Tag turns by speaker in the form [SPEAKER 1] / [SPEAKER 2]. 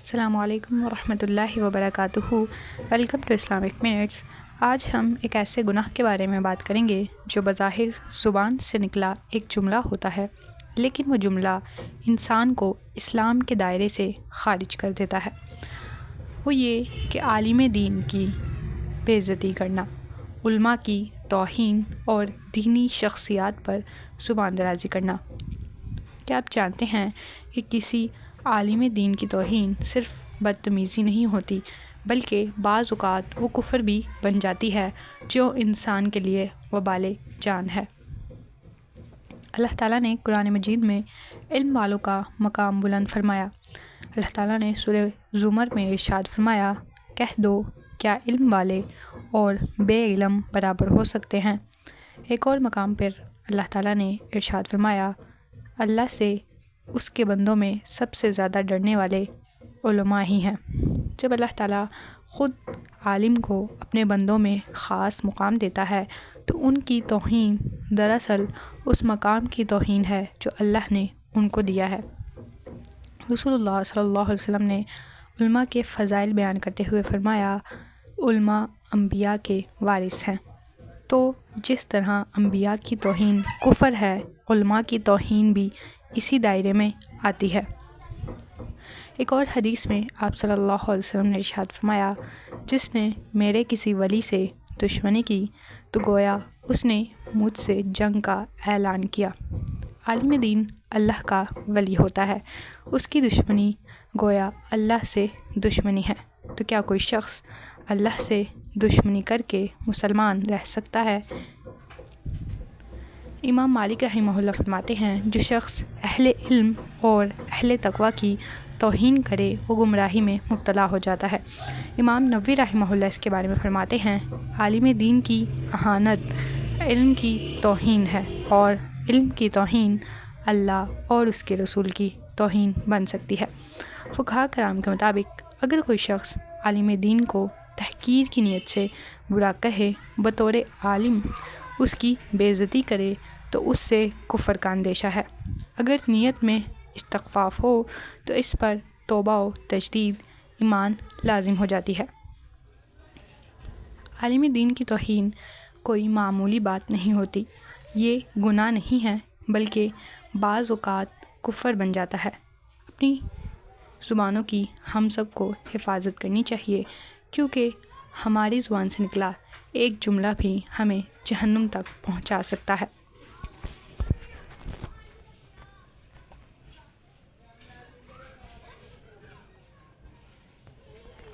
[SPEAKER 1] السلام علیکم ورحمۃ اللہ وبرکاتہ۔ Welcome to Islamic minutes. آج ہم ایک ایسے گناہ کے بارے میں بات کریں گے جو بظاہر زبان سے نکلا ایک جملہ ہوتا ہے، لیکن وہ جملہ انسان کو اسلام کے دائرے سے خارج کر دیتا ہے۔ وہ یہ کہ عالم دین کی بے عزتی کرنا، علماء کی توہین اور دینی شخصیات پر زبان درازی کرنا۔ کیا آپ جانتے ہیں کہ کسی عالم دین کی توہین صرف بدتمیزی نہیں ہوتی بلکہ بعض اوقات وہ کفر بھی بن جاتی ہے جو انسان کے لیے وبال جان ہے۔ اللہ تعالیٰ نے قرآن مجید میں علم والوں کا مقام بلند فرمایا۔ اللہ تعالیٰ نے سورہ زمر میں ارشاد فرمایا، کہہ دو کیا علم والے اور بے علم برابر ہو سکتے ہیں۔ ایک اور مقام پر اللہ تعالیٰ نے ارشاد فرمایا، اللہ سے اس کے بندوں میں سب سے زیادہ ڈرنے والے علماء ہی ہیں۔ جب اللہ تعالیٰ خود عالم کو اپنے بندوں میں خاص مقام دیتا ہے تو ان کی توہین دراصل اس مقام کی توہین ہے جو اللہ نے ان کو دیا ہے۔ رسول اللہ صلی اللہ علیہ وسلم نے علماء کے فضائل بیان کرتے ہوئے فرمایا، علماء انبیاء کے وارث ہیں۔ تو جس طرح انبیاء کی توہین کفر ہے، علماء کی توہین بھی اسی دائرے میں آتی ہے۔ ایک اور حدیث میں آپ صلی اللہ علیہ وسلم نے ارشاد فرمایا، جس نے میرے کسی ولی سے دشمنی کی تو گویا اس نے مجھ سے جنگ کا اعلان کیا۔ عالم دین اللہ کا ولی ہوتا ہے، اس کی دشمنی گویا اللہ سے دشمنی ہے۔ تو کیا کوئی شخص اللہ سے دشمنی کر کے مسلمان رہ سکتا ہے؟ امام مالک رحمہ اللہ فرماتے ہیں، جو شخص اہل علم اور اہل تقوی کی توہین کرے وہ گمراہی میں مبتلا ہو جاتا ہے۔ امام نووی رحمہ اللہ اس کے بارے میں فرماتے ہیں، عالم دین کی اہانت علم کی توہین ہے، اور علم کی توہین اللہ اور اس کے رسول کی توہین بن سکتی ہے۔ فقہاء کرام کے مطابق اگر کوئی شخص عالم دین کو تحقیر کی نیت سے برا کہے، بطور عالم اس کی بے عزتی کرے، تو اس سے کفر کا اندیشہ ہے۔ اگر نیت میں استخفاف ہو تو اس پر توبہ و تجدید ایمان لازم ہو جاتی ہے۔ عالم دین کی توہین کوئی معمولی بات نہیں ہوتی، یہ گناہ نہیں ہے بلکہ بعض اوقات کفر بن جاتا ہے۔ اپنی زبانوں کی ہم سب کو حفاظت کرنی چاہیے، کیونکہ ہماری زبان سے نکلا ایک جملہ بھی ہمیں جہنم تک پہنچا سکتا ہے۔